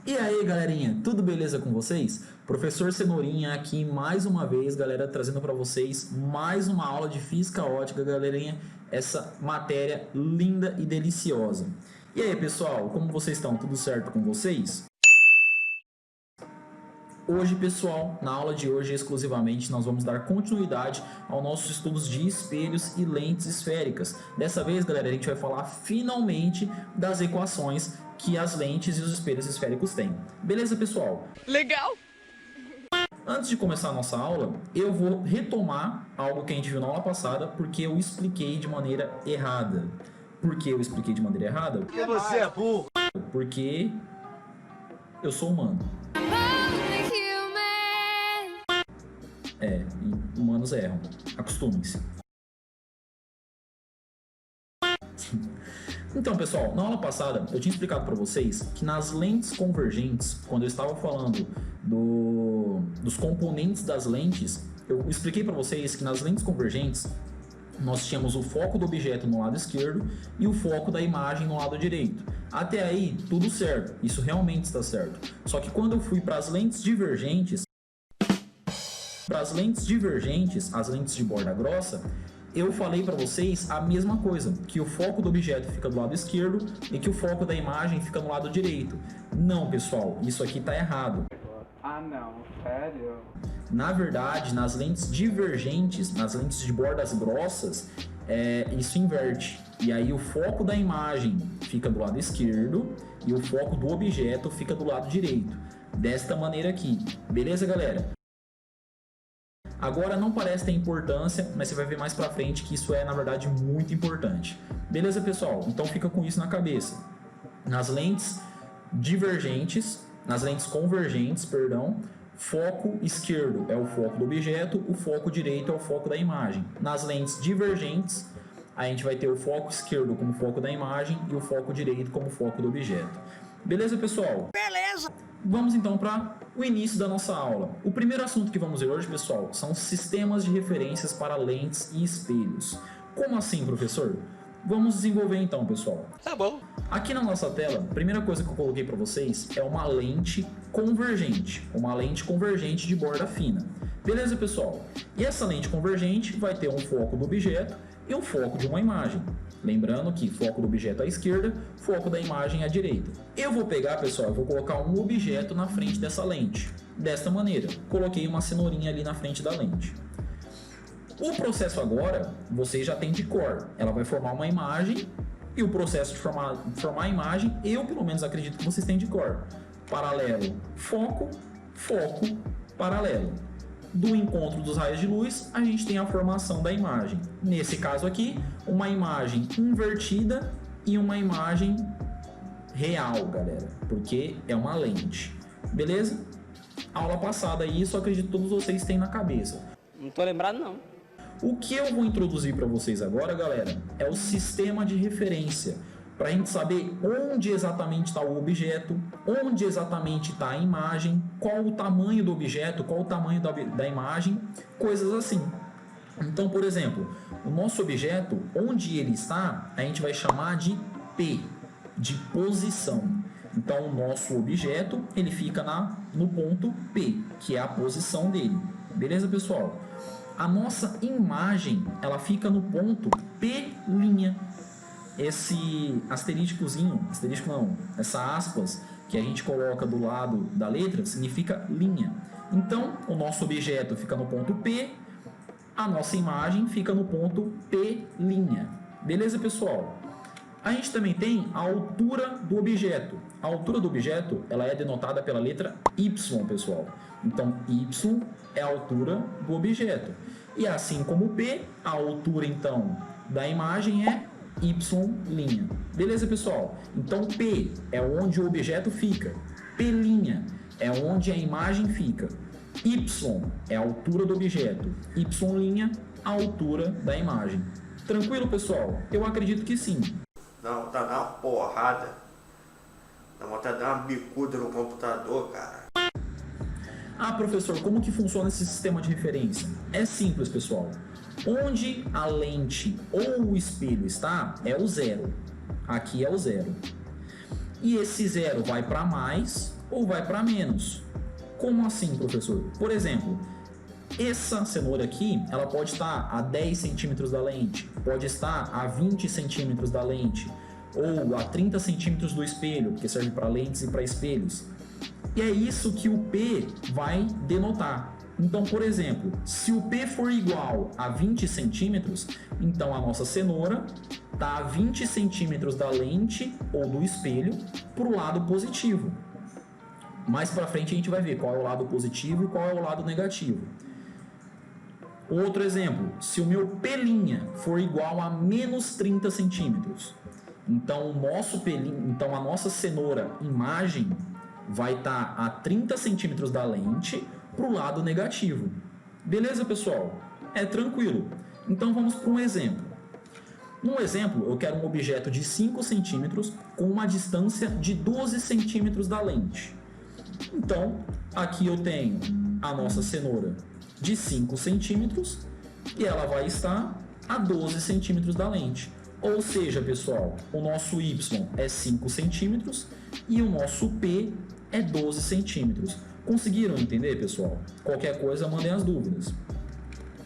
E aí, galerinha, tudo beleza com vocês? Professor Cenourinha aqui mais uma vez, galera, trazendo para vocês mais uma aula de física ótica, galerinha, essa matéria linda e deliciosa. E aí, pessoal, como vocês estão? Tudo certo com vocês? Hoje, pessoal, na aula de hoje exclusivamente, nós vamos dar continuidade aos nossos estudos de espelhos e lentes esféricas. Dessa vez, galera, a gente vai falar finalmente das equações que as lentes e os espelhos esféricos têm. Beleza, pessoal? Legal! Antes de começar a nossa aula, eu vou retomar algo que a gente viu na aula passada, porque eu expliquei de maneira errada. Por que eu expliquei de maneira errada? Porque você é burro. Porque eu sou humano. E humanos erram. Acostumem-se. Então, pessoal, na aula passada eu tinha explicado para vocês que nas lentes convergentes, quando eu estava falando dos componentes das lentes, eu expliquei para vocês que nas lentes convergentes nós tínhamos o foco do objeto no lado esquerdo e o foco da imagem no lado direito. Até aí, tudo certo. Isso realmente está certo. Só que quando eu fui para as lentes divergentes, as lentes de borda grossa, eu falei para vocês a mesma coisa, que o foco do objeto fica do lado esquerdo e que o foco da imagem fica no lado direito. Não, pessoal, isso aqui está errado. Ah, não, sério? Na verdade, nas lentes divergentes, nas lentes de bordas grossas, isso inverte. E aí o foco da imagem fica do lado esquerdo e o foco do objeto fica do lado direito. Desta maneira aqui. Beleza, galera? Agora não parece ter importância, mas você vai ver mais pra frente que isso é, na verdade, muito importante. Beleza, pessoal? Então fica com isso na cabeça. Nas lentes convergentes, foco esquerdo é o foco do objeto, o foco direito é o foco da imagem. Nas lentes divergentes, a gente vai ter o foco esquerdo como foco da imagem e o foco direito como foco do objeto. Beleza, pessoal? Beleza! Vamos então para o início da nossa aula. O primeiro assunto que vamos ver hoje, pessoal, são sistemas de referências para lentes e espelhos. Como assim, professor? Vamos desenvolver então, pessoal. Tá bom. Aqui na nossa tela, a primeira coisa que eu coloquei para vocês é uma lente convergente de borda fina. Beleza, pessoal? E essa lente convergente vai ter um foco do objeto e um foco de uma imagem. Lembrando que foco do objeto à esquerda, foco da imagem à direita. Eu vou pegar, pessoal, eu vou colocar um objeto na frente dessa lente. Desta maneira, coloquei uma cenourinha ali na frente da lente. O processo agora, vocês já têm de cor. Ela vai formar uma imagem e o processo de formar a imagem, eu pelo menos acredito que vocês têm de cor. Paralelo, foco, foco, paralelo. Do encontro dos raios de luz, a gente tem a formação da imagem. Nesse caso aqui, uma imagem invertida e uma imagem real, galera, porque é uma lente. Beleza? Aula passada, isso eu acredito que todos vocês têm na cabeça. Não tô lembrado, não. O que eu vou introduzir para vocês agora, galera, é o sistema de referência, para a gente saber onde exatamente está o objeto, onde exatamente está a imagem, qual o tamanho do objeto, qual o tamanho da imagem, coisas assim. Então, por exemplo, o nosso objeto, onde ele está, a gente vai chamar de P, de posição. Então, o nosso objeto, ele fica no ponto P, que é a posição dele. Beleza, pessoal? A nossa imagem, ela fica no ponto P'. Esse asterisco não, essa aspas que a gente coloca do lado da letra significa linha. Então, o nosso objeto fica no ponto P, a nossa imagem fica no ponto P'. Beleza, pessoal? A gente também tem a altura do objeto. A altura do objeto, ela é denotada pela letra Y, pessoal. Então, Y é a altura do objeto. E assim como P, a altura, então, da imagem é Y'. Beleza, pessoal? Então, P é onde o objeto fica. P' é onde a imagem fica. Y é a altura do objeto. Y', a altura da imagem. Tranquilo, pessoal? Eu acredito que sim. Dá vontade de dar uma porrada. Dá vontade de dar uma bicuda no computador, cara. Ah, professor, como que funciona esse sistema de referência? É simples, pessoal. Onde a lente ou o espelho está, é o zero. Aqui é o zero. E esse zero vai para mais ou vai para menos. Como assim, professor? Por exemplo, essa cenoura aqui, ela pode estar a 10 centímetros da lente, pode estar a 20 centímetros da lente, ou a 30 centímetros do espelho, que serve para lentes e para espelhos. E é isso que o P vai denotar. Então, por exemplo, se o P for igual a 20 centímetros, então a nossa cenoura está a 20 centímetros da lente ou do espelho para o lado positivo. Mais para frente a gente vai ver qual é o lado positivo e qual é o lado negativo. Outro exemplo, se o meu P' for igual a menos 30 centímetros, então a nossa cenoura imagem vai estar a 30 centímetros da lente para o lado negativo. Beleza, pessoal? É tranquilo. Então vamos para um exemplo. No exemplo, eu quero um objeto de 5 centímetros com uma distância de 12 centímetros da lente. Então, aqui eu tenho a nossa cenoura de 5 centímetros e ela vai estar a 12 centímetros da lente. Ou seja, pessoal, o nosso Y é 5 centímetros e o nosso P é 12 centímetros. Conseguiram entender, pessoal? Qualquer coisa, mandem as dúvidas.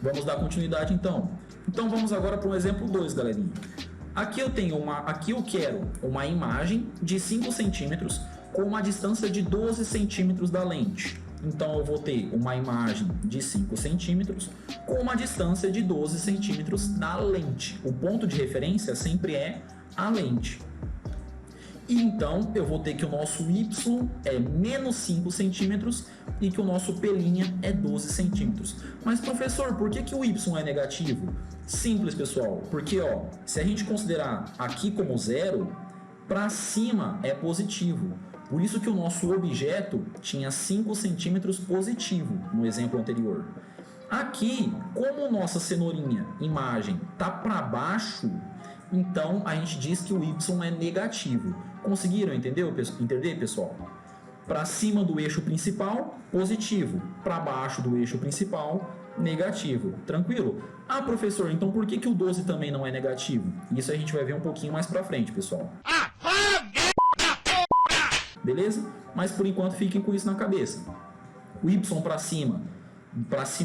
Vamos dar continuidade, então. Então, vamos agora para um exemplo 2, galerinha. Aqui eu quero uma imagem de 5 centímetros com uma distância de 12 centímetros da lente. Então, eu vou ter uma imagem de 5 centímetros com uma distância de 12 centímetros da lente. O ponto de referência sempre é a lente. E então, eu vou ter que o nosso Y é menos 5 centímetros e que o nosso P' é 12 centímetros. Mas, professor, por que o Y é negativo? Simples, pessoal. Porque, se a gente considerar aqui como zero, para cima é positivo. Por isso que o nosso objeto tinha 5 centímetros positivo no exemplo anterior. Aqui, como nossa cenourinha, imagem, está para baixo, então a gente diz que o Y é negativo. Conseguiram entender, pessoal? Para cima do eixo principal, positivo. Para baixo do eixo principal, negativo. Tranquilo? Ah, professor, então por que o 12 também não é negativo? Isso a gente vai ver um pouquinho mais para frente, pessoal. Beleza? Mas por enquanto fiquem com isso na cabeça. O Y para cima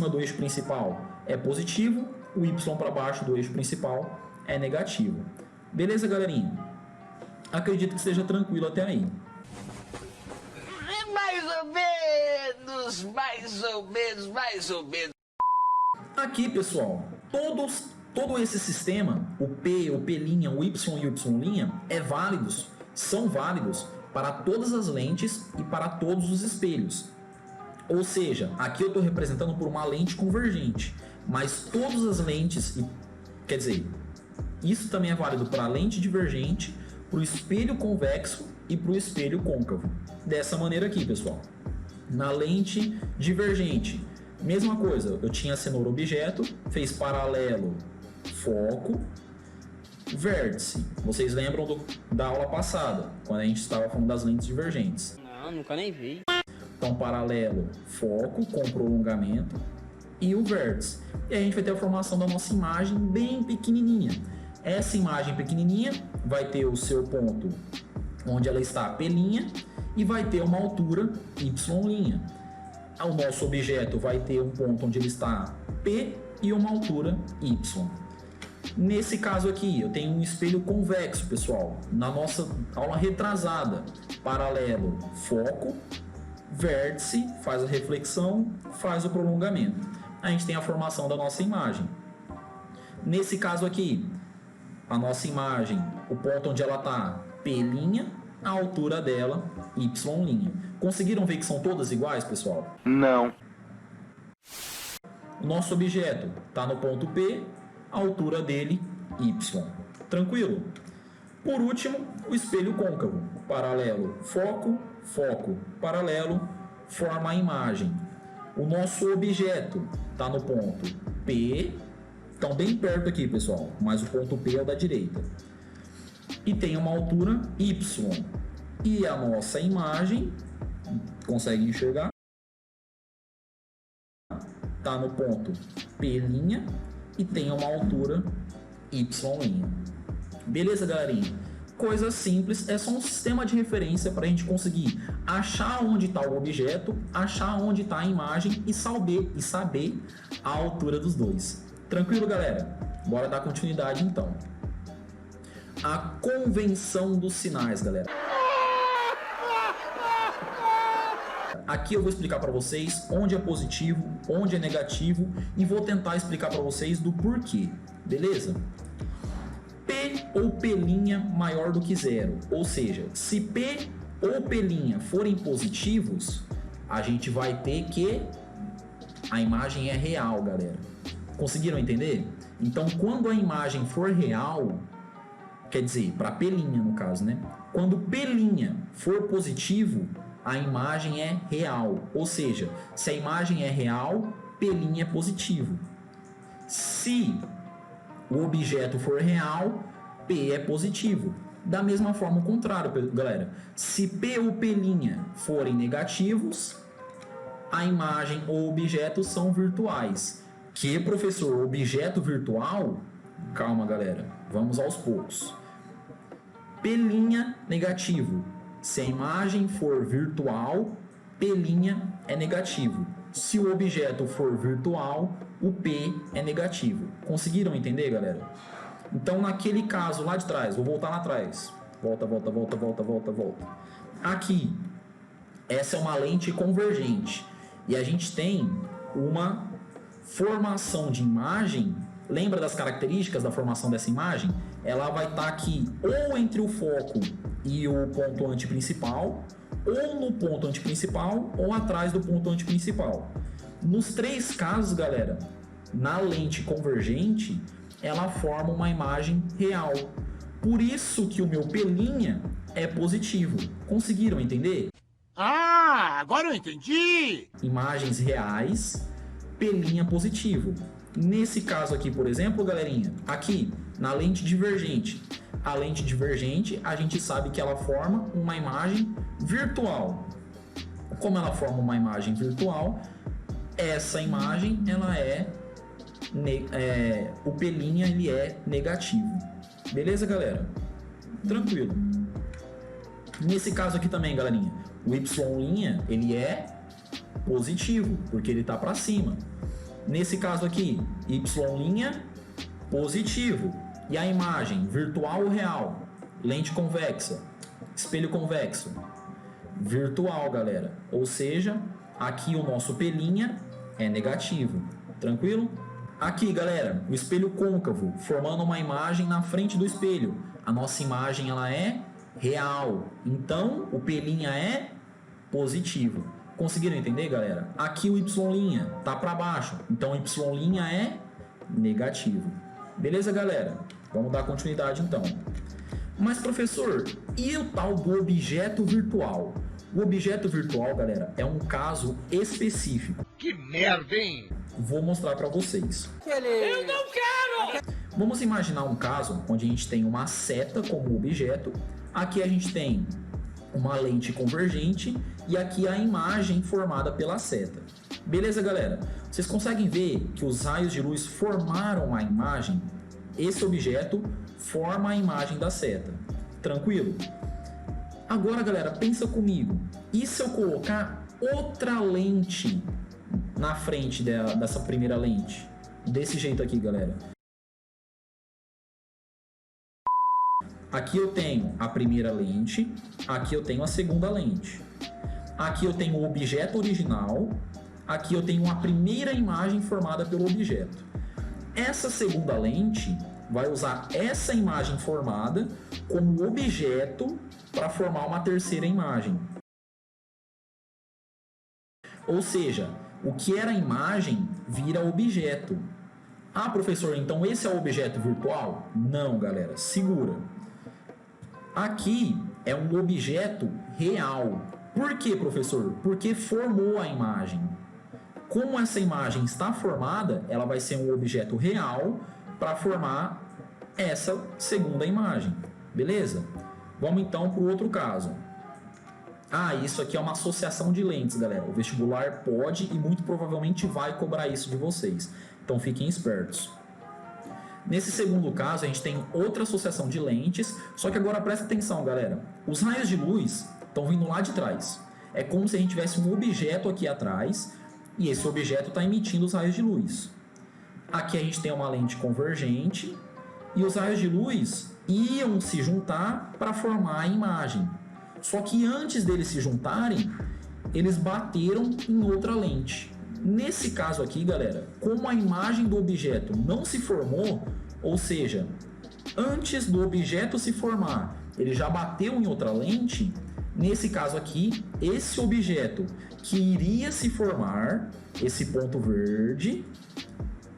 do eixo principal é positivo, o Y para baixo do eixo principal é negativo. Beleza, galerinha? Acredito que seja tranquilo até aí. Mais ou menos. Aqui, pessoal, todo esse sistema, o P, o P', o Y e o Y', são válidos para todas as lentes e para todos os espelhos. Ou seja, aqui eu estou representando por uma lente convergente, mas todas as lentes, quer dizer, isso também é válido para a lente divergente, para o espelho convexo e para o espelho côncavo. Dessa maneira aqui, pessoal. Na lente divergente, mesma coisa, eu tinha a cenoura objeto, fez paralelo, foco, vértice. Vocês lembram da aula passada, quando a gente estava falando das lentes divergentes? Não, nunca nem vi. Então, paralelo, foco com prolongamento e o vértice. E aí a gente vai ter a formação da nossa imagem bem pequenininha. Essa imagem pequenininha vai ter o seu ponto onde ela está P' e vai ter uma altura Y'. O nosso objeto vai ter um ponto onde ele está P e uma altura Y. Nesse caso aqui, eu tenho um espelho convexo, pessoal. Na nossa aula retrasada, paralelo, foco, vértice, faz a reflexão, faz o prolongamento. A gente tem a formação da nossa imagem. Nesse caso aqui, a nossa imagem, o ponto onde ela está, P', a altura dela, Y'. Conseguiram ver que são todas iguais, pessoal? Não. O nosso objeto está no ponto P, a altura dele, Y. Tranquilo? Por último, o espelho côncavo. Paralelo, foco, foco, paralelo, forma a imagem. O nosso objeto está no ponto P, estão bem perto aqui, pessoal, mas o ponto P é o da direita. E tem uma altura Y. E a nossa imagem, consegue enxergar? Está no ponto P' e tem uma altura Y'. Beleza, galerinha? Coisa simples, é só um sistema de referência para a gente conseguir achar onde está o objeto, achar onde está a imagem e saber a altura dos dois. Tranquilo, galera? Bora dar continuidade então. A convenção dos sinais, galera. Aqui eu vou explicar para vocês onde é positivo, onde é negativo e vou tentar explicar para vocês do porquê, beleza? P ou P' maior do que zero, ou seja, se P ou P' forem positivos, a gente vai ter que a imagem é real, galera. Conseguiram entender? Então, quando a imagem for real, quer dizer, para P' no caso, né? Quando P' for positivo, a imagem é real, ou seja, se a imagem é real, P' é positivo. Se o objeto for real, P é positivo. Da mesma forma, o contrário, galera. Se P ou P' forem negativos, a imagem ou objeto são virtuais. Que, professor, objeto virtual? Calma, galera. Vamos aos poucos. P' negativo. Se a imagem for virtual, P' é negativo. Se o objeto for virtual, o P é negativo. Conseguiram entender, galera? Então, naquele caso lá de trás, vou voltar lá atrás. Volta. Aqui, essa é uma lente convergente. E a gente tem uma formação de imagem. Lembra das características da formação dessa imagem? Ela vai estar aqui ou entre o foco e o ponto antiprincipal, ou no ponto antiprincipal, ou atrás do ponto antiprincipal. Nos três casos, galera, na lente convergente, ela forma uma imagem real. Por isso que o meu P' é positivo. Conseguiram entender? Ah, agora eu entendi! Imagens reais, P' positivo. Nesse caso aqui, por exemplo, galerinha, aqui na lente divergente. A lente divergente, a gente sabe que ela forma uma imagem virtual. Como ela forma uma imagem virtual, essa imagem, ela o P' ele é negativo. Beleza, galera? Tranquilo. Nesse caso aqui também, galerinha, o Y' ele é positivo, porque ele está para cima. Nesse caso aqui, Y' positivo. E a imagem virtual ou real? Lente convexa, espelho convexo. Virtual, galera. Ou seja, aqui o nosso P' é negativo. Tranquilo? Aqui, galera, o espelho côncavo, formando uma imagem na frente do espelho. A nossa imagem, ela é real. Então, o P' é positivo. Conseguiram entender, galera? Aqui o Y' tá para baixo. Então, o Y' é negativo. Beleza, galera? Vamos dar continuidade, então. Mas, professor, e o tal do objeto virtual? O objeto virtual, galera, é um caso específico. Que merda, hein? Vou mostrar para vocês. Eu não quero! Vamos imaginar um caso onde a gente tem uma seta como objeto. Aqui a gente tem uma lente convergente e aqui a imagem formada pela seta. Beleza, galera? Vocês conseguem ver que os raios de luz formaram a imagem? Esse objeto forma a imagem da seta. Tranquilo? Agora, galera, pensa comigo. E se eu colocar outra lente na frente dessa primeira lente? Desse jeito aqui, galera. Aqui eu tenho a primeira lente, aqui eu tenho a segunda lente. Aqui eu tenho o objeto original, aqui eu tenho a primeira imagem formada pelo objeto. Essa segunda lente vai usar essa imagem formada como objeto para formar uma terceira imagem. Ou seja, o que era imagem vira objeto. Ah, professor, então esse é o objeto virtual? Não, galera, segura. Aqui é um objeto real. Por quê, professor? Porque formou a imagem. Como essa imagem está formada, ela vai ser um objeto real para formar essa segunda imagem. Beleza? Vamos então para o outro caso. Ah, isso aqui é uma associação de lentes, galera. O vestibular pode e muito provavelmente vai cobrar isso de vocês. Então fiquem espertos. Nesse segundo caso, a gente tem outra associação de lentes, só que agora presta atenção, galera. Os raios de luz estão vindo lá de trás. É como se a gente tivesse um objeto aqui atrás e esse objeto está emitindo os raios de luz. Aqui a gente tem uma lente convergente e os raios de luz iam se juntar para formar a imagem. Só que antes deles se juntarem, eles bateram em outra lente. Nesse caso aqui, galera, como a imagem do objeto não se formou, ou seja, antes do objeto se formar, ele já bateu em outra lente, nesse caso aqui, esse objeto que iria se formar, esse ponto verde,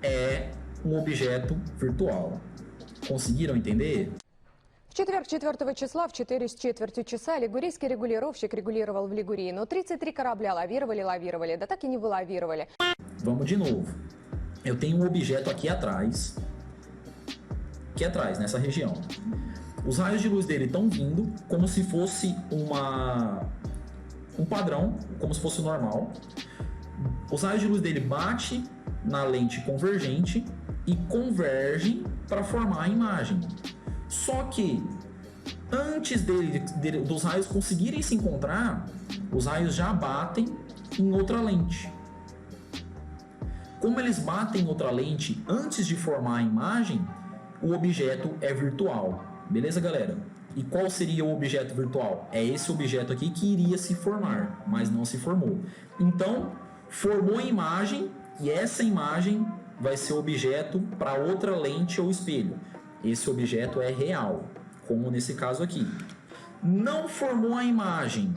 é um objeto virtual. Conseguiram entender? В четверг 4 числа в 4:15 часа лигурийский регулировщик регулировал в Лигурии, но 33 корабля лавировали, да так и не вылавировали. Vamos de novo. Eu tenho um objeto aqui atrás, nessa região. Os raios de luz dele estão vindo como se fosse um padrão, como se fosse normal. Os raios de luz dele batem na lente convergente e convergem para formar a imagem. Só que antes dos raios conseguirem se encontrar, os raios já batem em outra lente. Como eles batem em outra lente antes de formar a imagem, o objeto é virtual. Beleza, galera? E qual seria o objeto virtual? É esse objeto aqui que iria se formar, mas não se formou. Então, formou a imagem e essa imagem vai ser objeto para outra lente ou espelho. Esse objeto é real, como nesse caso aqui. Não formou a imagem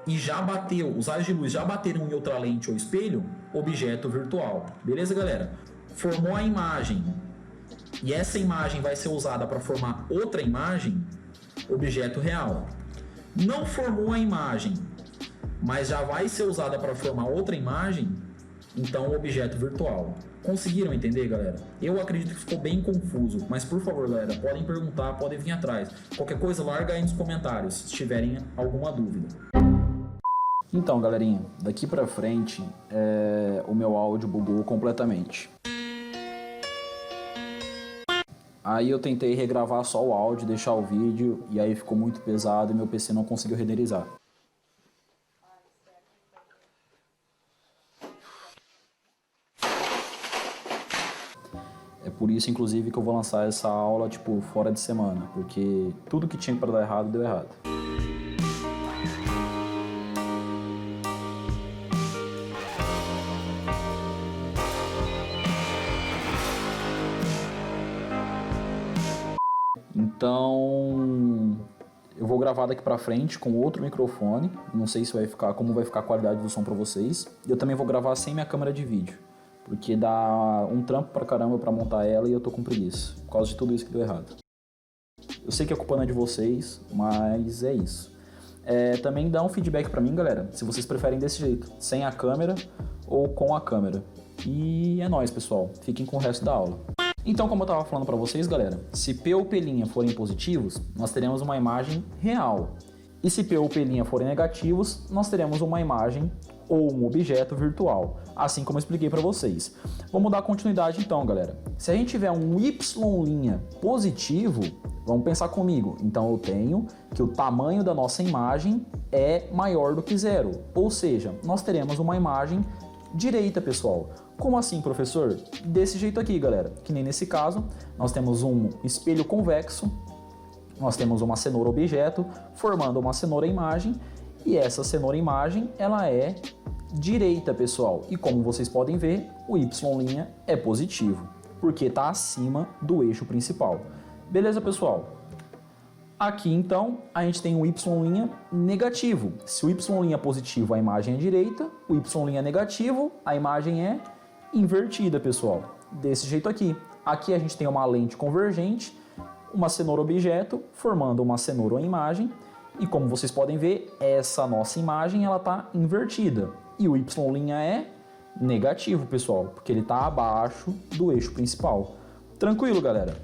e já bateu, os raios de luz já bateram em outra lente ou espelho, objeto virtual. Beleza, galera? Formou a imagem e essa imagem vai ser usada para formar outra imagem, objeto real. Não formou a imagem, mas já vai ser usada para formar outra imagem, então objeto virtual. Conseguiram entender, galera? Eu acredito que ficou bem confuso, mas por favor, galera, podem perguntar, podem vir atrás. Qualquer coisa, larga aí nos comentários, se tiverem alguma dúvida. Então, galerinha, daqui pra frente, o meu áudio bugou completamente. Aí eu tentei regravar só o áudio, deixar o vídeo, e aí ficou muito pesado e meu PC não conseguiu renderizar. É por isso, inclusive, que eu vou lançar essa aula, fora de semana, porque tudo que tinha para dar errado, deu errado. Então, eu vou gravar daqui pra frente com outro microfone, não sei se como vai ficar a qualidade do som pra vocês. Eu também vou gravar sem minha câmera de vídeo, porque dá um trampo pra caramba pra montar ela e eu tô com preguiça, por causa de tudo isso que deu errado. Eu sei que a culpa não é de vocês, mas é isso. Também dá um feedback pra mim, galera, se vocês preferem desse jeito, sem a câmera ou com a câmera. E é nóis, pessoal, fiquem com o resto da aula. Então, como eu estava falando para vocês, galera, se P ou P' forem positivos, nós teremos uma imagem real. E se P ou P' forem negativos, nós teremos uma imagem ou um objeto virtual, assim como eu expliquei para vocês. Vamos dar continuidade então, galera. Se a gente tiver um Y' positivo, vamos pensar comigo. Então eu tenho que o tamanho da nossa imagem é maior do que 0, ou seja, nós teremos uma imagem direita, pessoal. Como assim, professor? Desse jeito aqui, galera. Que nem nesse caso, nós temos um espelho convexo, nós temos uma cenoura objeto, formando uma cenoura imagem, e essa cenoura imagem, ela é direita, pessoal. E como vocês podem ver, o Y' é positivo, porque está acima do eixo principal. Beleza, pessoal? Aqui, então, a gente tem o Y' negativo. Se o Y' é positivo, a imagem é direita. O Y' é negativo, a imagem é invertida, pessoal. Desse jeito aqui. Aqui a gente tem uma lente convergente, uma cenoura objeto, formando uma cenoura ou imagem. E como vocês podem ver, essa nossa imagem ela está invertida. E o Y' é negativo, pessoal, porque ele está abaixo do eixo principal. Tranquilo, galera?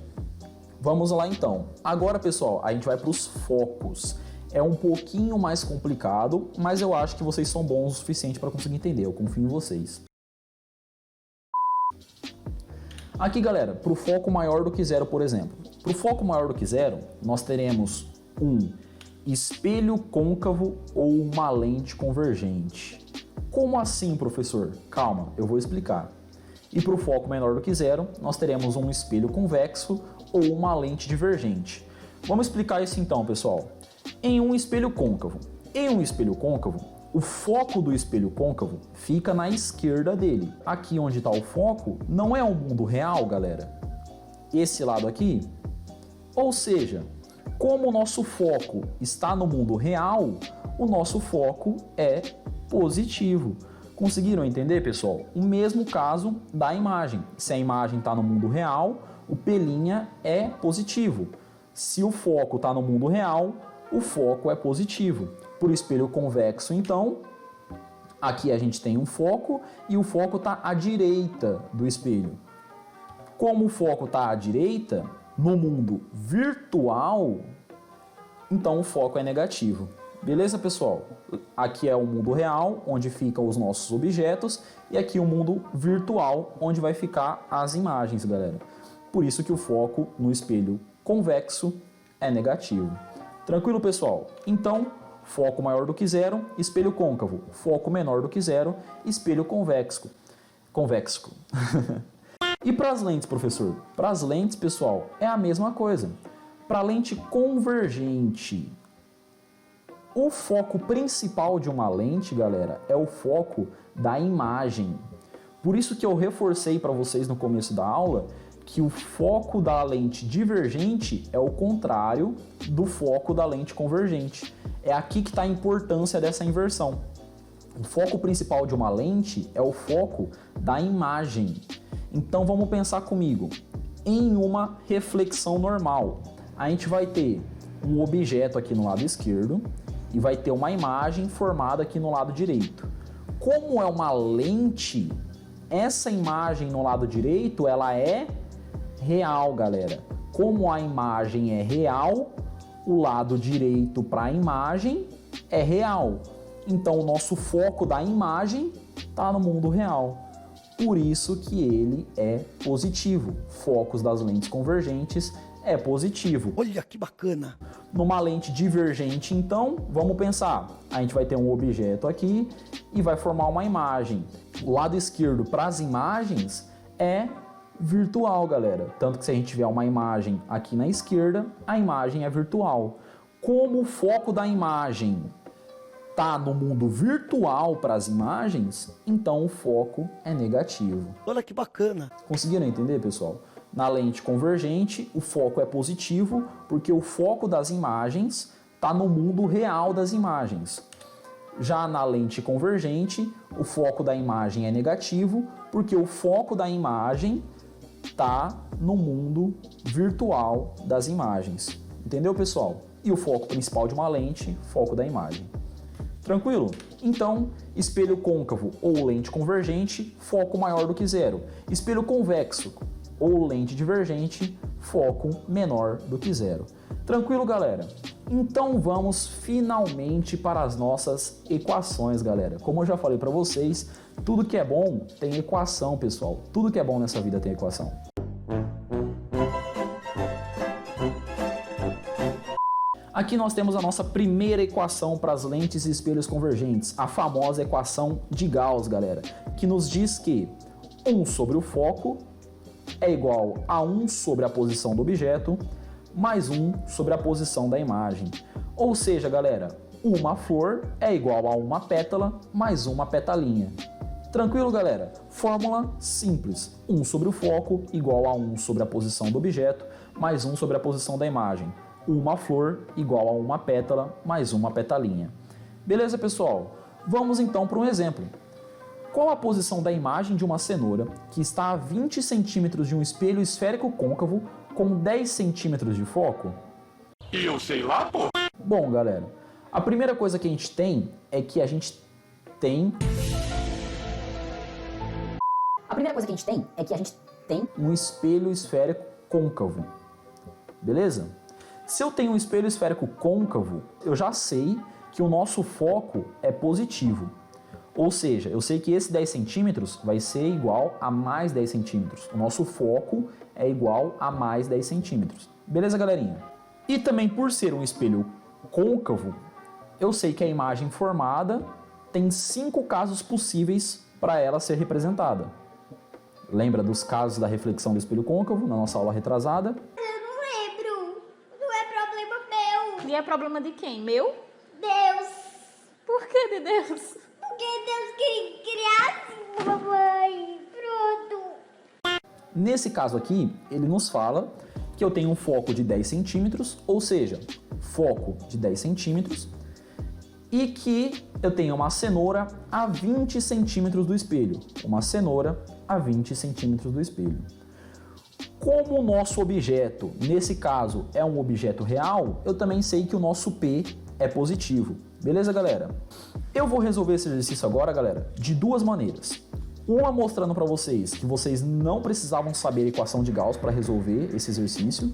Vamos lá então. Agora, pessoal, a gente vai para os focos. É um pouquinho mais complicado, mas eu acho que vocês são bons o suficiente para conseguir entender. Eu confio em vocês. Aqui, galera, para o foco maior do que zero, por exemplo. Para o foco maior do que zero, nós teremos um espelho côncavo ou uma lente convergente. Como assim, professor? Calma, eu vou explicar. E para o foco menor do que zero, nós teremos um espelho convexo ou uma lente divergente. Vamos explicar isso então, pessoal. Em um espelho côncavo, o foco do espelho côncavo fica na esquerda dele. Aqui onde está o foco não é o mundo real, galera. Esse lado aqui. Ou seja, como o nosso foco está no mundo real, o nosso foco é positivo. Conseguiram entender, pessoal? O mesmo caso da imagem. Se a imagem está no mundo real, o pelinha é positivo. Se o foco está no mundo real, o foco é positivo. Por espelho convexo, então, aqui a gente tem um foco e o foco está à direita do espelho. Como o foco está à direita, no mundo virtual, então o foco é negativo. Beleza, pessoal? Aqui é o mundo real, onde ficam os nossos objetos, e aqui o mundo virtual, onde vai ficar as imagens, galera. Por isso que o foco no espelho convexo é negativo. Tranquilo, pessoal? Então, foco maior do que zero, espelho côncavo. Foco menor do que zero, espelho convexo. E para as lentes, professor? Para as lentes, pessoal, é a mesma coisa. Para a lente convergente, o foco principal de uma lente, galera, é o foco da imagem. Por isso que eu reforcei para vocês no começo da aula que o foco da lente divergente é o contrário do foco da lente convergente. É aqui que está a importância dessa inversão. O foco principal de uma lente é o foco da imagem. Então vamos pensar comigo. Em uma reflexão normal, a gente vai ter um objeto aqui no lado esquerdo e vai ter uma imagem formada aqui no lado direito. Como é uma lente, essa imagem no lado direito, ela é real, galera. Como a imagem é real, o lado direito para a imagem é real. Então o nosso foco da imagem está no mundo real. Por isso que ele é positivo. Focos das lentes convergentes é positivo. Olha que bacana! Numa lente divergente, então, vamos pensar. A gente vai ter um objeto aqui e vai formar uma imagem. O lado esquerdo para as imagens é virtual, galera. Tanto que se a gente tiver uma imagem aqui na esquerda, a imagem é virtual. Como o foco da imagem está no mundo virtual para as imagens, então o foco é negativo. Olha que bacana! Conseguiram entender, pessoal? Na lente convergente, o foco é positivo porque o foco das imagens está no mundo real das imagens. Já na lente convergente, o foco da imagem é negativo porque o foco da imagem está no mundo virtual das imagens. Entendeu, pessoal? E o foco principal de uma lente, foco da imagem. Tranquilo? Então, espelho côncavo ou lente convergente, foco maior do que zero. Espelho convexo ou lente divergente, foco menor do que zero. Tranquilo, galera? Então vamos finalmente para as nossas equações, galera. Como eu já falei para vocês, tudo que é bom tem equação, pessoal. Tudo que é bom nessa vida tem equação. Aqui nós temos a nossa primeira equação para as lentes e espelhos convergentes, a famosa equação de Gauss, galera, que nos diz que 1 sobre o foco é igual a 1 sobre a posição do objeto, mais 1 sobre a posição da imagem. Ou seja, galera, uma flor é igual a uma pétala mais uma petalinha. Tranquilo, galera? Fórmula simples. 1 sobre o foco igual a 1 sobre a posição do objeto, mais 1 sobre a posição da imagem. Uma flor igual a uma pétala mais uma petalinha. Beleza, pessoal? Vamos então para um exemplo. Qual a posição da imagem de uma cenoura que está a 20 centímetros de um espelho esférico côncavo com 10 centímetros de foco? Eu sei lá, pô! Bom, galera, a primeira coisa que a gente tem é que a gente tem um espelho esférico côncavo. Beleza? Se eu tenho um espelho esférico côncavo, eu já sei que o nosso foco é positivo. Ou seja, eu sei que esse 10 centímetros vai ser igual a mais 10 centímetros. O nosso foco é igual a mais 10 centímetros. Beleza, galerinha? E também por ser um espelho côncavo, eu sei que a imagem formada tem 5 casos possíveis para ela ser representada. Lembra dos casos da reflexão do espelho côncavo na nossa aula retrasada? Eu não lembro. Não é problema meu. E é problema de quem? Meu? Deus. Por que de Deus? Porque Deus queria criar assim, mamãe. Pronto. Nesse caso aqui, ele nos fala que eu tenho um foco de 10 centímetros, ou seja, foco de 10 centímetros, e que eu tenho uma cenoura a 20 centímetros do espelho. Uma cenoura a 20 centímetros do espelho. Como o nosso objeto, nesse caso, é um objeto real, eu também sei que o nosso P é positivo. Beleza, galera? Eu vou resolver esse exercício agora, galera, de duas maneiras. Uma mostrando para vocês que vocês não precisavam saber a equação de Gauss para resolver esse exercício,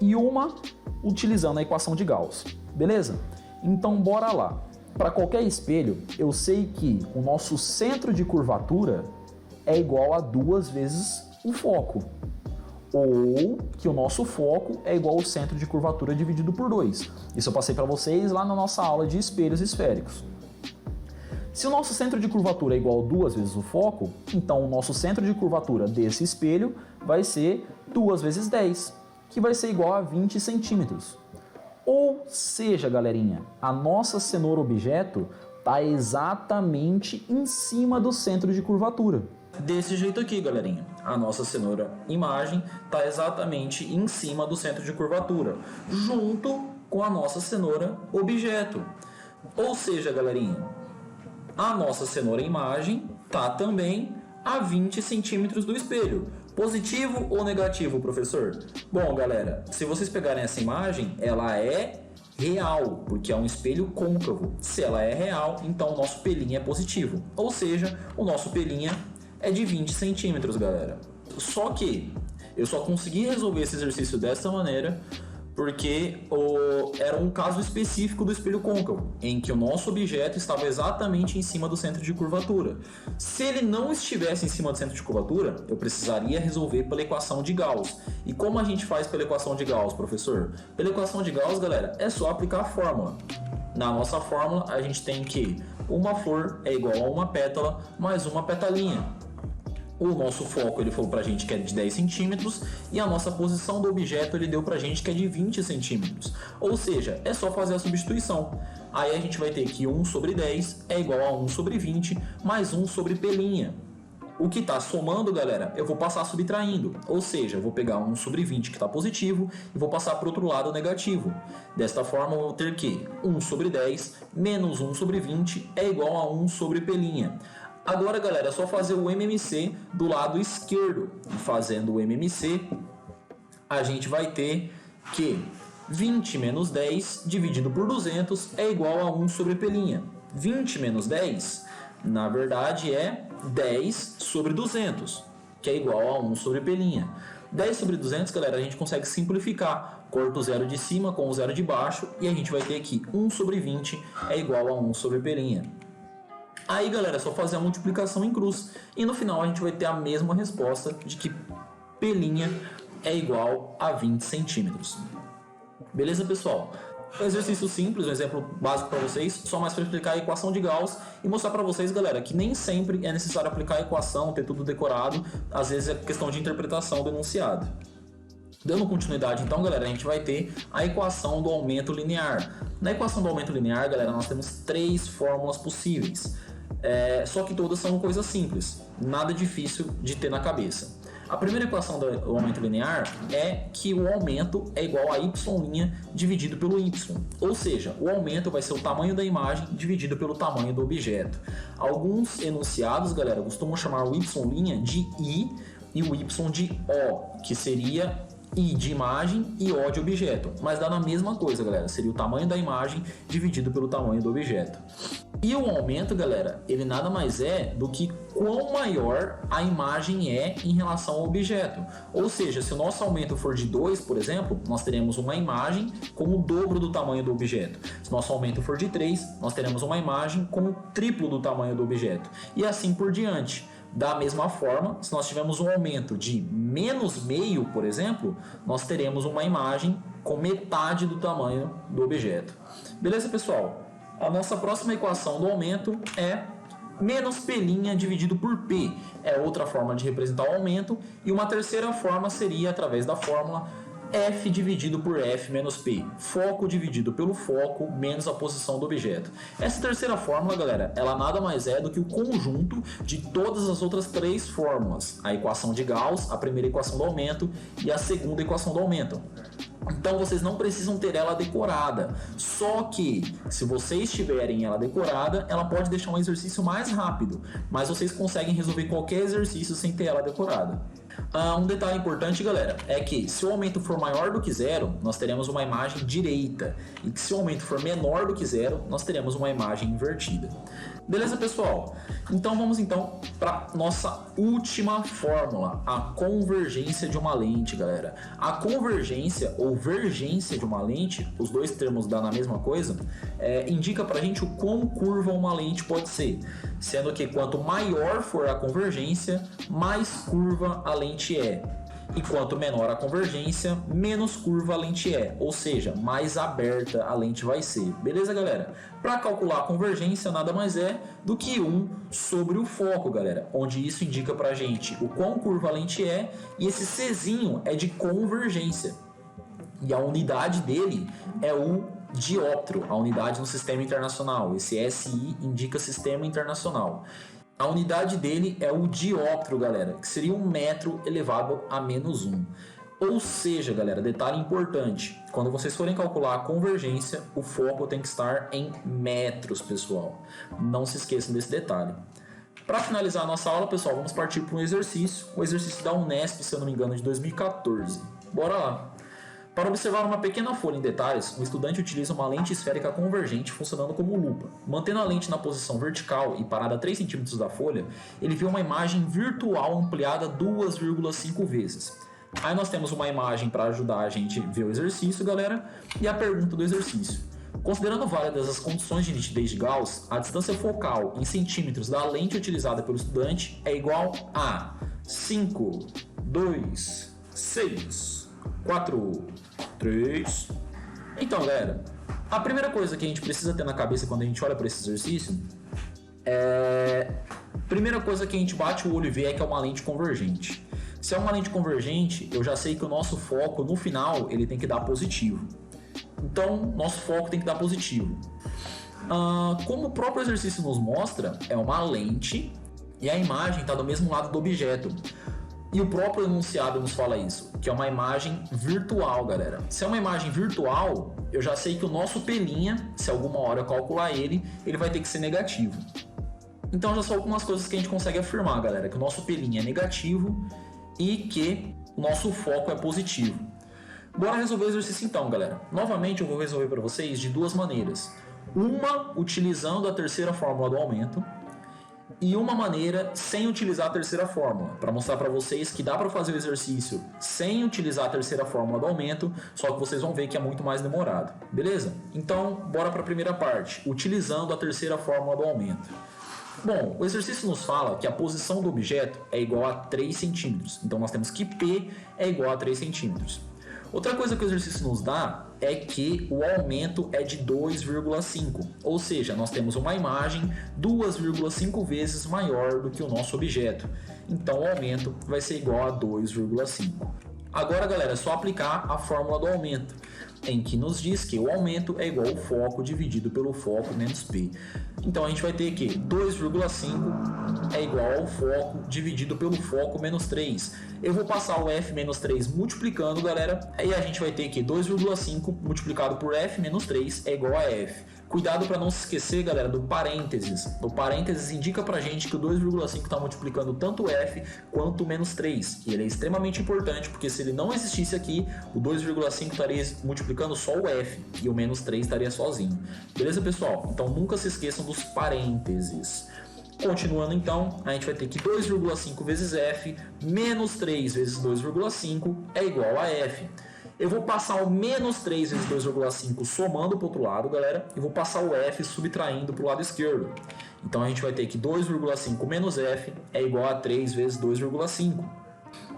e uma utilizando a equação de Gauss. Beleza? Então bora lá. Para qualquer espelho, eu sei que o nosso centro de curvatura é igual a 2 vezes o foco. Ou que o nosso foco é igual ao centro de curvatura dividido por 2. Isso eu passei para vocês lá na nossa aula de espelhos esféricos. Se o nosso centro de curvatura é igual a 2 vezes o foco, então o nosso centro de curvatura desse espelho vai ser 2 vezes 10, que vai ser igual a 20 centímetros. Ou seja, galerinha, a nossa cenoura objeto está exatamente em cima do centro de curvatura. Desse jeito aqui, galerinha, a nossa cenoura imagem está exatamente em cima do centro de curvatura, junto com a nossa cenoura objeto. Ou seja, galerinha, a nossa cenoura imagem está também a 20 centímetros do espelho. Positivo ou negativo, professor? Bom, galera, se vocês pegarem essa imagem, ela é real, porque é um espelho côncavo. Se ela é real, então o nosso pelinho é positivo. Ou seja, o nosso pelinho é de 20 centímetros, galera. Só que eu só consegui resolver esse exercício dessa maneira porque era um caso específico do espelho côncavo, em que o nosso objeto estava exatamente em cima do centro de curvatura. Se ele não estivesse em cima do centro de curvatura, eu precisaria resolver pela equação de Gauss. E como a gente faz pela equação de Gauss, professor? Pela equação de Gauss, galera, é só aplicar a fórmula. Na nossa fórmula, a gente tem que uma flor é igual a uma pétala mais uma petalinha. O nosso foco ele falou pra gente que é de 10 centímetros e a nossa posição do objeto ele deu pra gente que é de 20 centímetros. Ou seja, é só fazer a substituição. Aí a gente vai ter que 1 sobre 10 é igual a 1 sobre 20 mais 1 sobre pelinha. O que está somando, galera, eu vou passar subtraindo. Ou seja, eu vou pegar 1 sobre 20 que está positivo e vou passar para o outro lado negativo. Desta forma, eu vou ter que 1 sobre 10 menos 1 sobre 20 é igual a 1 sobre pelinha. Agora, galera, é só fazer o MMC do lado esquerdo. E fazendo o MMC, a gente vai ter que 20 menos 10 dividido por 200 é igual a 1 sobre pelinha. 20 menos 10, na verdade, é 10 sobre 200, que é igual a 1 sobre pelinha. 10 sobre 200, galera, a gente consegue simplificar. Corta o zero de cima com o zero de baixo e a gente vai ter que 1 sobre 20 é igual a 1 sobre pelinha. Aí, galera, é só fazer a multiplicação em cruz. E no final a gente vai ter a mesma resposta de que pelinha é igual a 20 centímetros. Beleza, pessoal? Um exercício simples, um exemplo básico para vocês, só mais para explicar a equação de Gauss e mostrar para vocês, galera, que nem sempre é necessário aplicar a equação, ter tudo decorado. Às vezes é questão de interpretação do enunciado. Dando continuidade, então, galera, a gente vai ter a equação do aumento linear. Na equação do aumento linear, galera, nós temos 3 fórmulas possíveis. Só que todas são coisas simples, nada difícil de ter na cabeça. A primeira equação do aumento linear é que o aumento é igual a y' dividido pelo y. Ou seja, o aumento vai ser o tamanho da imagem dividido pelo tamanho do objeto. Alguns enunciados, galera, costumam chamar o y' de I e o y de O, que seria I de imagem e O de objeto, mas dá na mesma coisa, galera, seria o tamanho da imagem dividido pelo tamanho do objeto. E o aumento, galera, ele nada mais é do que quão maior a imagem é em relação ao objeto. Ou seja, se o nosso aumento for de 2, por exemplo, nós teremos uma imagem com o dobro do tamanho do objeto. Se o nosso aumento for de 3, nós teremos uma imagem com o triplo do tamanho do objeto. E assim por diante. Da mesma forma, se nós tivermos um aumento de menos meio, por exemplo, nós teremos uma imagem com metade do tamanho do objeto. Beleza, pessoal? A nossa próxima equação do aumento é menos P' dividido por P. É outra forma de representar o aumento. E uma terceira forma seria através da fórmula F dividido por F menos P. Foco dividido pelo foco menos a posição do objeto. Essa terceira fórmula, galera, ela nada mais é do que o conjunto de todas as outras 3 fórmulas. A equação de Gauss, a primeira equação do aumento e a segunda equação do aumento. Então vocês não precisam ter ela decorada. Só que se vocês tiverem ela decorada, ela pode deixar um exercício mais rápido. Mas vocês conseguem resolver qualquer exercício sem ter ela decorada. Um detalhe importante, galera, é que se o aumento for maior do que 0, nós teremos uma imagem direita. E que se o aumento for menor do que 0, nós teremos uma imagem invertida. Beleza, pessoal? Então vamos para nossa última fórmula, a convergência de uma lente, galera. A convergência ou vergência de uma lente, os dois termos dão na mesma coisa, indica pra gente o quão curva uma lente pode ser. Sendo que quanto maior for a convergência, mais curva a lente é. E quanto menor a convergência, menos curva a lente é, ou seja, mais aberta a lente vai ser. Beleza, galera? Para calcular a convergência, nada mais é do que 1 sobre o foco, galera, onde isso indica pra gente o quão curva a lente é, e esse Czinho é de convergência. E a unidade dele é o dióptro, a unidade no sistema internacional. Esse SI indica sistema internacional. A unidade dele é o dióptro, galera, que seria 1 metro elevado a menos 1. Ou seja, galera, detalhe importante, quando vocês forem calcular a convergência, o foco tem que estar em metros, pessoal. Não se esqueçam desse detalhe. Para finalizar a nossa aula, pessoal, vamos partir para um exercício. O exercício da Unesp, se eu não me engano, de 2014. Bora lá. Para observar uma pequena folha em detalhes, um estudante utiliza uma lente esférica convergente funcionando como lupa. Mantendo a lente na posição vertical e parada a 3 cm da folha, ele vê uma imagem virtual ampliada 2,5 vezes. Aí nós temos uma imagem para ajudar a gente a ver o exercício, galera, e a pergunta do exercício. Considerando válidas as condições de nitidez de Gauss, a distância focal em centímetros da lente utilizada pelo estudante é igual a 5, 2, 6, 4, 3. Então, galera, a primeira coisa que a gente precisa ter na cabeça quando a gente olha para esse exercício primeira coisa que a gente bate o olho e vê é que é uma lente convergente. Se é uma lente convergente, eu já sei que o nosso foco no final ele tem que dar positivo. Então, nosso foco tem que dar positivo. Como o próprio exercício nos mostra, é uma lente e a imagem está do mesmo lado do objeto. E o próprio enunciado nos fala isso, que é uma imagem virtual, galera. Se é uma imagem virtual, eu já sei que o nosso P', se alguma hora eu calcular ele vai ter que ser negativo. Então já são algumas coisas que a gente consegue afirmar, galera, que o nosso P' é negativo e que o nosso foco é positivo. Bora resolver o exercício então, galera. Novamente eu vou resolver para vocês de duas maneiras. Uma, utilizando a terceira fórmula do aumento, e uma maneira sem utilizar a terceira fórmula, para mostrar para vocês que dá para fazer o exercício sem utilizar a terceira fórmula do aumento, só que vocês vão ver que é muito mais demorado, beleza? Então, bora para a primeira parte, utilizando a terceira fórmula do aumento. Bom, o exercício nos fala que a posição do objeto é igual a 3 centímetros, então nós temos que P é igual a 3 centímetros. Outra coisa que o exercício nos dá é que o aumento é de 2,5, ou seja, nós temos uma imagem 2,5 vezes maior do que o nosso objeto. Então o aumento vai ser igual a 2,5. Agora, galera, é só aplicar a fórmula do aumento, em que nos diz que o aumento é igual ao foco dividido pelo foco menos P. Então a gente vai ter que 2,5 é igual ao foco dividido pelo foco menos 3. Eu vou passar o f menos 3 multiplicando, galera, e a gente vai ter que 2,5 multiplicado por f menos 3 é igual a f. Cuidado para não se esquecer, galera, do parênteses. O parênteses indica pra gente que o 2,5 está multiplicando tanto o f quanto o menos 3. E ele é extremamente importante, porque se ele não existisse aqui, o 2,5 estaria multiplicando só o f e o menos 3 estaria sozinho. Beleza, pessoal? Então nunca se esqueçam dos parênteses. Continuando então, a gente vai ter que 2,5 vezes f menos 3 vezes 2,5 é igual a f. Eu vou passar o menos 3 vezes 2,5 somando para o outro lado, galera, e vou passar o f subtraindo para o lado esquerdo. Então a gente vai ter que 2,5 menos f é igual a 3 vezes 2,5.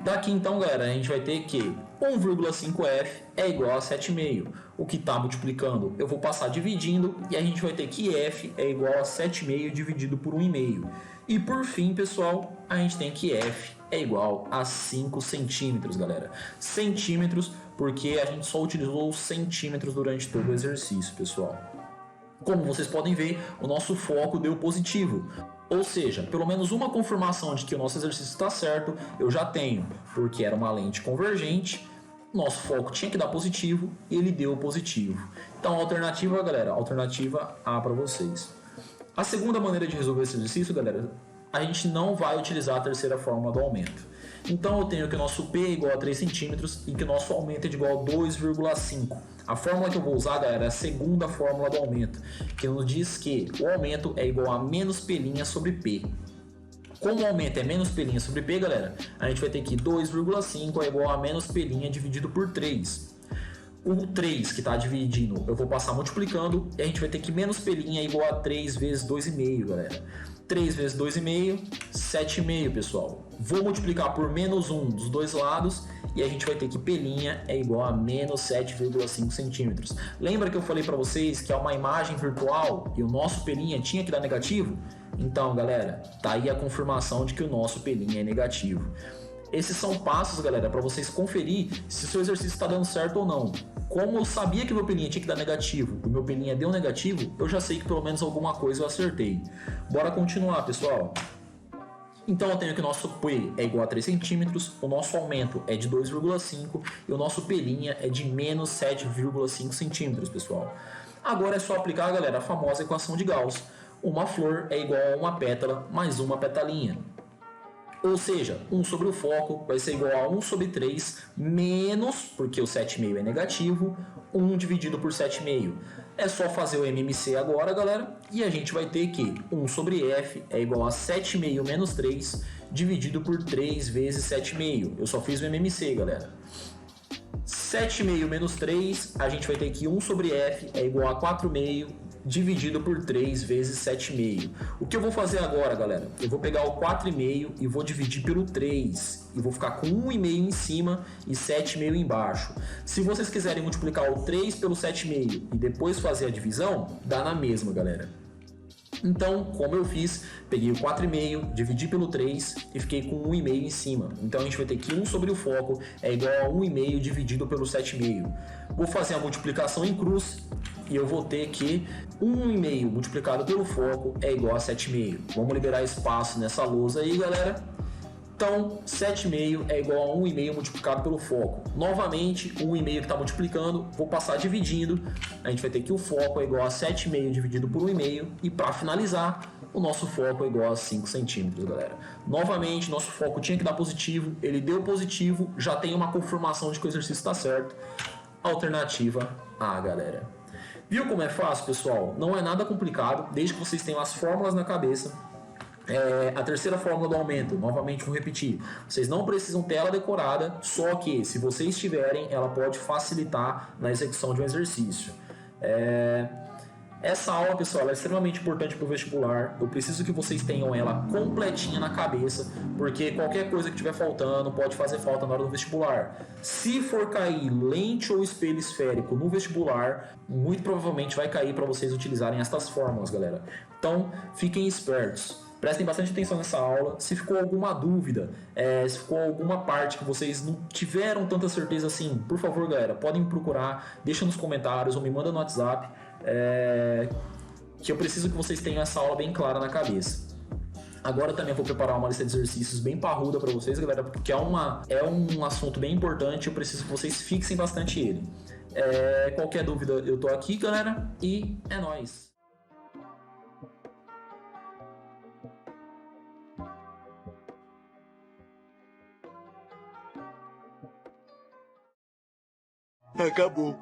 Daqui então, galera, a gente vai ter que 1,5f é igual a 7,5. O que está multiplicando eu vou passar dividindo e a gente vai ter que f é igual a 7,5 dividido por 1,5. E por fim, pessoal, a gente tem que f é igual a 5 centímetros, galera. Centímetros, porque a gente só utilizou os centímetros durante todo o exercício, pessoal. Como vocês podem ver, o nosso foco deu positivo. Ou seja, pelo menos uma confirmação de que o nosso exercício está certo, eu já tenho. Porque era uma lente convergente, nosso foco tinha que dar positivo e ele deu positivo. Então, a alternativa, galera, alternativa A para vocês. A segunda maneira de resolver esse exercício, galera, a gente não vai utilizar a terceira fórmula do aumento. Então eu tenho que o nosso P é igual a 3 centímetros e que o nosso aumento é de igual a 2,5. A fórmula que eu vou usar, galera, é a segunda fórmula do aumento, que nos diz que o aumento é igual a menos P' sobre P. Como o aumento é menos P' sobre P, galera, a gente vai ter que 2,5 é igual a menos P' dividido por 3. O 3 que está dividindo, eu vou passar multiplicando e a gente vai ter que menos P' é igual a 3 vezes 2,5, galera. 3 vezes 2,5, 7,5, pessoal. Vou multiplicar por menos 1 dos dois lados e a gente vai ter que P' é igual a menos 7,5 centímetros. Lembra que eu falei para vocês que é uma imagem virtual e o nosso P' tinha que dar negativo? Então, galera, tá aí a confirmação de que o nosso P' é negativo. Esses são passos, galera, para vocês conferir se o seu exercício está dando certo ou não. Como eu sabia que o meu P' tinha que dar negativo, o meu P' deu negativo, eu já sei que pelo menos alguma coisa eu acertei. Bora continuar, pessoal. Então eu tenho que o nosso P é igual a 3 centímetros, o nosso aumento é de 2,5 e o nosso P' é de menos 7,5 centímetros, pessoal. Agora é só aplicar, galera, a famosa equação de Gauss. Uma flor é igual a uma pétala mais uma petalinha. Ou seja, 1 sobre o foco vai ser igual a 1 sobre 3 menos, porque o 7,5 é negativo, 1 dividido por 7,5. É só fazer o MMC agora, galera, e a gente vai ter que 1 sobre f é igual a 7,5 menos 3 dividido por 3 vezes 7,5. Eu só fiz o MMC, galera. 7,5 menos 3, a gente vai ter que 1 sobre f é igual a 4,5 dividido por 3 vezes 7,5. O que eu vou fazer agora, galera? Eu vou pegar o 4,5 e vou dividir pelo 3. E vou ficar com 1,5 em cima e 7,5 embaixo. Se vocês quiserem multiplicar o 3 pelo 7,5 e depois fazer a divisão, dá na mesma, galera. Então, como eu fiz, peguei o 4,5, dividi pelo 3 e fiquei com 1,5 em cima. Então a gente vai ter que 1 sobre o foco é igual a 1,5 dividido pelo 7,5. Vou fazer a multiplicação em cruz e eu vou ter que 1,5 multiplicado pelo foco é igual a 7,5. Vamos liberar espaço nessa lousa aí, galera. Então, 7,5 é igual a 1,5 multiplicado pelo foco. Novamente, 1,5 que está multiplicando, vou passar dividindo. A gente vai ter que o foco é igual a 7,5 dividido por 1,5. E para finalizar, o nosso foco é igual a 5 centímetros, galera. Novamente, nosso foco tinha que dar positivo. Ele deu positivo, já tem uma confirmação de que o exercício está certo. Alternativa A, galera. Viu como é fácil, pessoal? Não é nada complicado, desde que vocês tenham as fórmulas na cabeça. A terceira fórmula do aumento, novamente vou repetir, vocês não precisam ter ela decorada, só que se vocês tiverem, ela pode facilitar na execução de um exercício. Essa aula, pessoal, é extremamente importante para o vestibular. Eu preciso que vocês tenham ela completinha na cabeça, porque qualquer coisa que estiver faltando pode fazer falta na hora do vestibular. Se for cair lente ou espelho esférico no vestibular, muito provavelmente vai cair para vocês utilizarem estas fórmulas, galera. Então, fiquem espertos. Prestem bastante atenção nessa aula. Se ficou alguma dúvida, se ficou alguma parte que vocês não tiveram tanta certeza assim, por favor, galera, podem me procurar, deixa nos comentários ou me manda no WhatsApp, que eu preciso que vocês tenham essa aula bem clara na cabeça. Agora também eu vou preparar uma lista de exercícios bem parruda para vocês, galera, porque é um assunto bem importante, eu preciso que vocês fixem bastante ele. Qualquer dúvida, eu tô aqui, galera, e é nóis! Acabou.